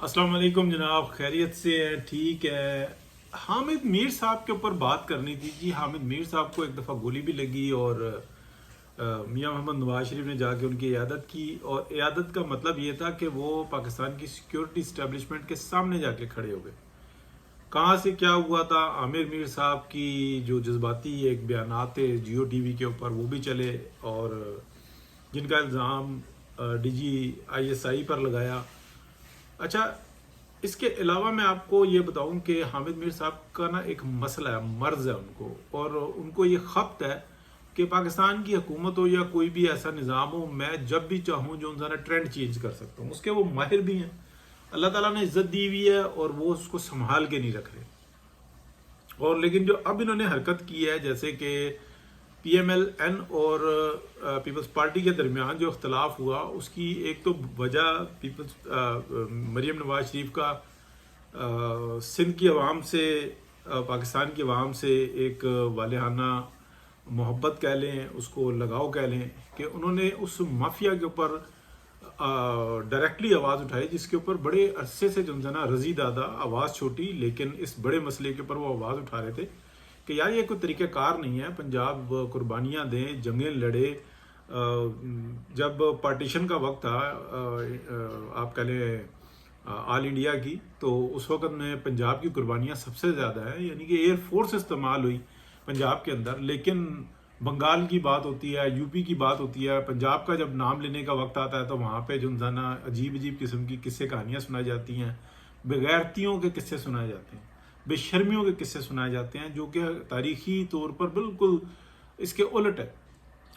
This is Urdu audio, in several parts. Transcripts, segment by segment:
السلام علیکم جناب، خیریت سے ہیں؟ ٹھیک ہے. حامد میر صاحب کے اوپر بات کرنی تھی جی. حامد میر صاحب کو ایک دفعہ گولی بھی لگی اور میاں محمد نواز شریف نے جا کے ان کی عیادت کی، اور عیادت کا مطلب یہ تھا کہ وہ پاکستان کی سیکیورٹی اسٹیبلشمنٹ کے سامنے جا کے کھڑے ہو گئے. کہاں سے کیا ہوا تھا؟ عامر میر صاحب کی جو جذباتی ایک بیانات تھے جیو ٹی وی کے اوپر، وہ بھی چلے، اور جن کا الزام D G I S I پر لگایا. اچھا، اس کے علاوہ میں آپ کو یہ بتاؤں کہ حامد میر صاحب کا نا ایک مسئلہ ہے، مرض ہے ان کو، اور ان کو یہ خبت ہے کہ پاکستان کی حکومت ہو یا کوئی بھی ایسا نظام ہو، میں جب بھی چاہوں جو انسان ٹرینڈ چینج کر سکتا ہوں. اس کے وہ ماہر بھی ہیں، اللہ تعالیٰ نے عزت دی ہوئی ہے، اور وہ اس کو سنبھال کے نہیں رکھ رہے. اور لیکن جو اب انہوں نے حرکت کی ہے، جیسے کہ پی ایم ایل این اور پیپلز پارٹی کے درمیان جو اختلاف ہوا، اس کی ایک تو وجہ مریم نواز شریف کا سندھ کی عوام سے، پاکستان کی عوام سے ایک والہانہ محبت کہہ لیں، اس کو لگاؤ کہہ لیں، کہ انہوں نے اس مافیا کے اوپر ڈائریکٹلی آواز اٹھائی، جس کے اوپر بڑے عرصے سے جو نا رضی دادا، آواز چھوٹی لیکن اس بڑے مسئلے کے اوپر وہ آواز اٹھا رہے تھے کہ یار یہ کوئی طریقہ کار نہیں ہے. پنجاب قربانیاں دیں، جنگیں لڑے. جب پارٹیشن کا وقت تھا، آپ کہہ لیں آل انڈیا کی، تو اس وقت میں پنجاب کی قربانیاں سب سے زیادہ ہیں، یعنی کہ ایئر فورس استعمال ہوئی پنجاب کے اندر. لیکن بنگال کی بات ہوتی ہے، یو پی کی بات ہوتی ہے، پنجاب کا جب نام لینے کا وقت آتا ہے تو وہاں پہ جو انسانہ عجیب عجیب قسم کی قصے کہانیاں سنائی جاتی ہیں، بغیرتیوں کے قصے سنائے جاتے ہیں، بے شرمیوں کے قصے سنائے جاتے ہیں، جو کہ تاریخی طور پر بالکل اس کے الٹ ہے.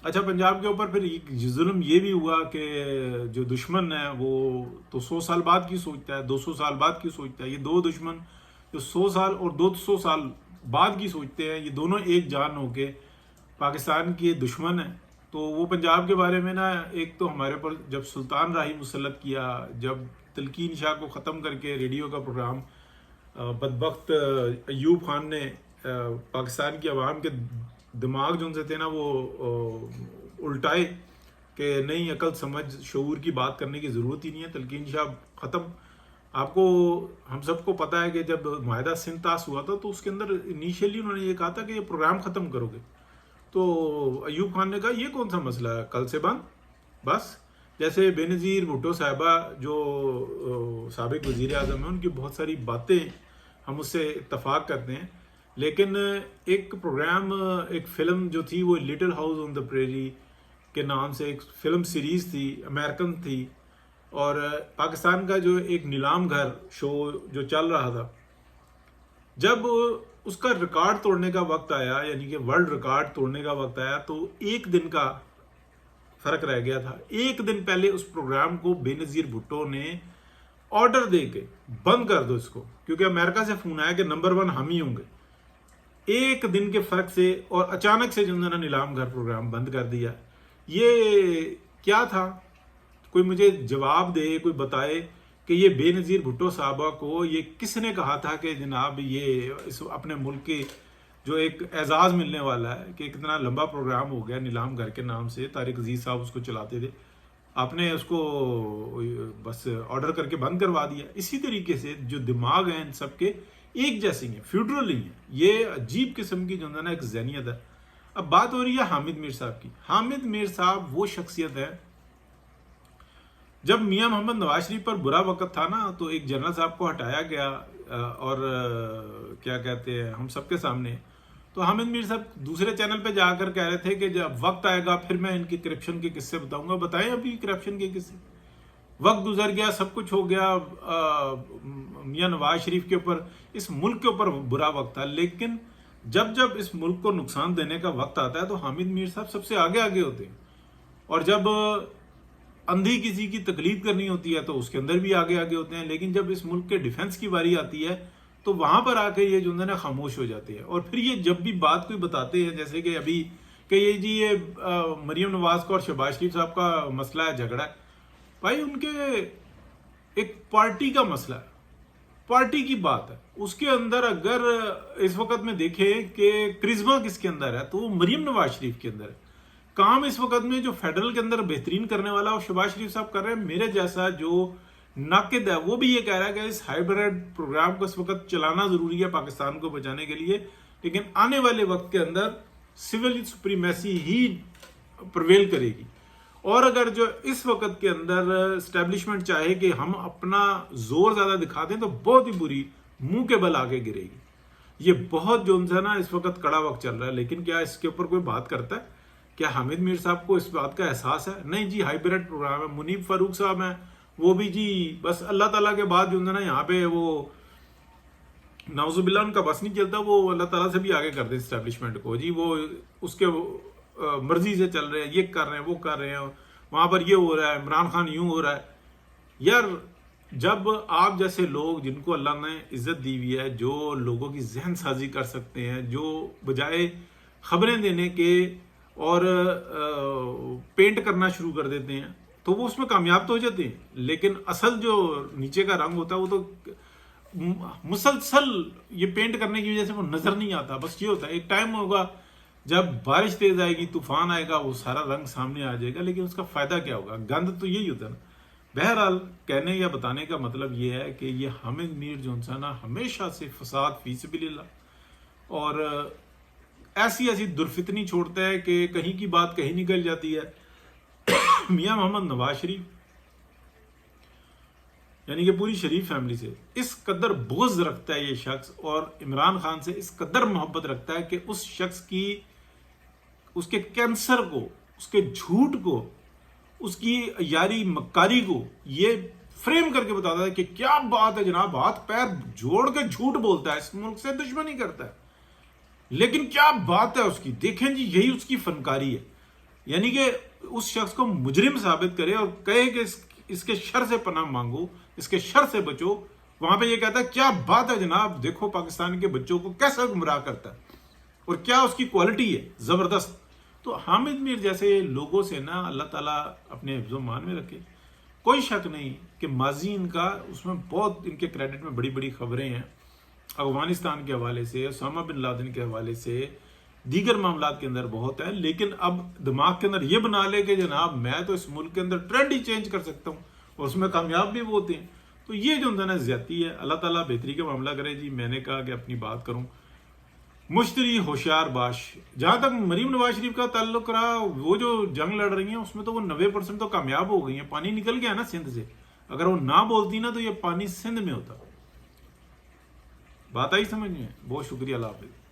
اچھا، پنجاب کے اوپر پھر ظلم یہ بھی ہوا کہ جو دشمن ہے وہ تو 100 سال بعد کی سوچتا ہے، 200 سال بعد کی سوچتا ہے. یہ دو دشمن جو 100 سال اور 200 سال بعد کی سوچتے ہیں، یہ دونوں ایک جان ہو کے پاکستان کے دشمن ہیں. تو وہ پنجاب کے بارے میں نا، ایک تو ہمارے پر جب سلطان راہی مسلط کیا، جب تلقین شاہ کو ختم کر کے ریڈیو کا پروگرام بدبخت ایوب خان نے پاکستان کی عوام کے دماغ جو ان سے تھے نا وہ الٹائے کہ نہیں، عقل سمجھ شعور کی بات کرنے کی ضرورت ہی نہیں ہے. تلقین شاہ ختم. آپ کو، ہم سب کو پتہ ہے کہ جب معاہدہ سندھ پاس ہوا تھا تو اس کے اندر انیشیلی انہوں نے یہ کہا تھا کہ یہ پروگرام ختم کرو گے. تو ایوب خان نے کہا یہ کون سا مسئلہ ہے، کل سے بند بس. جیسے بے نظیر بھٹو صاحبہ جو سابق وزیر اعظم ہیں، ان کی بہت ساری باتیں ہم اس سے اتفاق کرتے ہیں، لیکن ایک پروگرام، ایک فلم جو تھی وہ لٹل ہاؤس آن دا پریری کے نام سے ایک فلم سیریز تھی، امریکن تھی، اور پاکستان کا جو ایک نیلام گھر شو جو چل رہا تھا، جب اس کا ریکارڈ توڑنے کا وقت آیا، یعنی کہ ورلڈ ریکارڈ توڑنے کا وقت آیا، تو ایک دن کا فرق رہ گیا تھا. ایک دن پہلے اس پروگرام کو بے نظیر بھٹو نے آرڈر دے کے بند کر دو اس کو، کیونکہ امریکہ سے فون آیا کہ نمبر 1 ہم ہی ہوں گے. ایک دن کے فرق سے، اور اچانک سے جو نے نیلام گھر پروگرام بند کر دیا. یہ کیا تھا؟ کوئی مجھے جواب دے، کوئی بتائے کہ یہ بے نظیر بھٹو صاحبہ کو یہ کس نے کہا تھا کہ جناب یہ اپنے ملک کے جو ایک اعزاز ملنے والا ہے کہ کتنا لمبا پروگرام ہو گیا نیلام گھر کے نام سے، طارق عزیز صاحب اس کو چلاتے تھے، آپ نے اس کو بس آرڈر کر کے بند کروا دیا. اسی طریقے سے جو دماغ ہیں ان سب کے ایک جیسے ہیں، فیوڈرل نہیں ہیں. یہ عجیب قسم کی جو ہے نا ایک ذہنیت ہے. اب بات ہو رہی ہے حامد میر صاحب کی. حامد میر صاحب وہ شخصیت ہے، جب میاں محمد نواز شریف پر برا وقت تھا نا، تو ایک جنرل صاحب کو ہٹایا گیا، اور کیا کہتے ہیں ہم سب کے سامنے، تو حامد میر صاحب دوسرے چینل پہ جا کر کہہ رہے تھے کہ جب وقت آئے گا پھر میں ان کی کرپشن کے قصے بتاؤں گا. بتائیں ابھی کرپشن کے قصے. وقت گزر گیا، سب کچھ ہو گیا، میاں نواز شریف کے اوپر، اس ملک کے اوپر برا وقت تھا، لیکن جب اس ملک کو نقصان دینے کا وقت آتا ہے تو حامد میر صاحب سب سے آگے ہوتے ہیں. اور جب اندھی کسی کی تقلید کرنی ہوتی ہے تو اس کے اندر بھی آگے ہوتے ہیں. لیکن جب اس ملک کے ڈیفنس کی باری آتی ہے تو وہاں پر آ کے یہ جو ہے نا خاموش ہو جاتے ہیں. اور پھر یہ جب بھی بات کوئی بتاتے ہیں، جیسے کہ ابھی کہ یہ جی یہ مریم نواز کو اور شہباز شریف صاحب کا مسئلہ ہے، جھگڑا ہے. بھائی ان کے ایک پارٹی کا مسئلہ ہے، پارٹی کی بات ہے. اس کے اندر اگر اس وقت میں دیکھیں کہ کرزما کس کے اندر ہے تو وہ مریم نواز شریف کے اندر ہے. کام اس وقت میں جو فیڈرل کے اندر بہترین کرنے والا وہ شہباز شریف صاحب کر رہے ہیں. میرے جیسا جو ناقد ہے وہ بھی یہ کہہ رہا ہے کہ اس ہائیبریڈ پروگرام کو اس وقت چلانا ضروری ہے پاکستان کو بچانے کے لیے، لیکن آنے والے وقت کے اندر سول سپریمیسی ہی پرویل کرے گی، اور اگر جو اس وقت کے اندر اسٹیبلشمنٹ چاہے کہ ہم اپنا زور زیادہ دکھا دیں تو بہت ہی بری منہ کے بل آگے گرے گی۔ یہ بہت جو ہے نا اس وقت کڑا وقت چل رہا ہے، لیکن کیا اس کے اوپر کوئی بات کرتا ہے؟ کیا حامد میر صاحب کو اس بات کا احساس ہے؟ نہیں جی، ہائیبریڈ پروگرام ہے۔ منیب فاروق صاحب ہیں، وہ بھی جی بس اللہ تعالیٰ کے بعد جو ہے نا یہاں پہ وہ نعوذ باللہ ان کا بس نہیں چلتا، وہ اللہ تعالیٰ سے بھی آگے کر دیں اسٹیبلشمنٹ کو، جی وہ اس کے مرضی سے چل رہے ہیں، یہ کر رہے ہیں وہ کر رہے ہیں، وہاں پر یہ ہو رہا ہے، عمران خان یوں ہو رہا ہے۔ یار جب آپ جیسے لوگ جن کو اللہ نے عزت دی ہوئی ہے، جو لوگوں کی ذہن سازی کر سکتے ہیں، جو بجائے خبریں دینے کے اور پینٹ کرنا شروع کر دیتے ہیں، تو وہ اس میں کامیاب تو ہو جاتے ہیں، لیکن اصل جو نیچے کا رنگ ہوتا ہے وہ تو مسلسل یہ پینٹ کرنے کی وجہ سے وہ نظر نہیں آتا۔ بس یہ ہوتا ہے ایک ٹائم ہوگا جب بارش تیز آئے گی، طوفان آئے گا، وہ سارا رنگ سامنے آ جائے گا، لیکن اس کا فائدہ کیا ہوگا؟ گند تو یہی ہوتا ہے نا۔ بہرحال کہنے یا بتانے کا مطلب یہ ہے کہ یہ حامد میر جو ہے نا ہمیشہ سے فساد فی سبیل اللہ اور ایسی ایسی درفتنی چھوڑتا ہے کہ کہیں کی بات کہیں نکل جاتی ہے۔ میاں محمد نواز شریف یعنی کہ پوری شریف فیملی سے اس قدر بغض رکھتا ہے یہ شخص، اور عمران خان سے اس قدر محبت رکھتا ہے کہ اس شخص کی اس کے کینسر کو، اس کے جھوٹ کو، اس کی یاری مکاری کو یہ فریم کر کے بتاتا ہے کہ کیا بات ہے جناب، ہاتھ پیر جوڑ کے جھوٹ بولتا ہے، اس ملک سے دشمنی کرتا ہے، لیکن کیا بات ہے اس کی، دیکھیں جی یہی اس کی فنکاری ہے۔ یعنی کہ اس شخص کو مجرم ثابت کرے اور کہے کہ اس کے شر سے پناہ مانگو، اس کے شر سے بچو، وہاں پہ یہ کہتا ہے کیا بات ہے جناب، دیکھو پاکستان کے بچوں کو کیسا گمراہ کرتا ہے اور کیا اس کی کوالٹی ہے، زبردست۔ تو حامد میر جیسے لوگوں سے نا اللہ تعالیٰ اپنے حفظ و مان میں رکھے۔ کوئی شک نہیں کہ ماضی ان کا اس میں بہت ان کے کریڈٹ میں بڑی بڑی خبریں ہیں، افغانستان کے حوالے سے، اسامہ بن لادن کے حوالے سے، دیگر معاملات کے اندر بہت ہے، لیکن اب دماغ کے اندر یہ بنا لے کہ جناب میں تو اس ملک کے اندر ٹرینڈ ہی چینج کر سکتا ہوں، اور اس میں کامیاب بھی وہ ہوتے ہیں۔ تو یہ جو ہے نا زیادتی ہے۔ اللہ تعالیٰ بہتری کا معاملہ کرے جی۔ میں نے کہا کہ اپنی بات کروں، مشتری ہوشیار باش۔ جہاں تک مریم نواز شریف کا تعلق رہا، وہ جو جنگ لڑ رہی ہیں اس میں تو وہ 90% تو کامیاب ہو گئی ہیں، پانی نکل گیا نا سندھ سے۔ اگر وہ نہ بولتی نا تو یہ پانی سندھ میں ہوتا۔ بات آئی سمجھ میں؟ بہت شکریہ، اللہ حافظ۔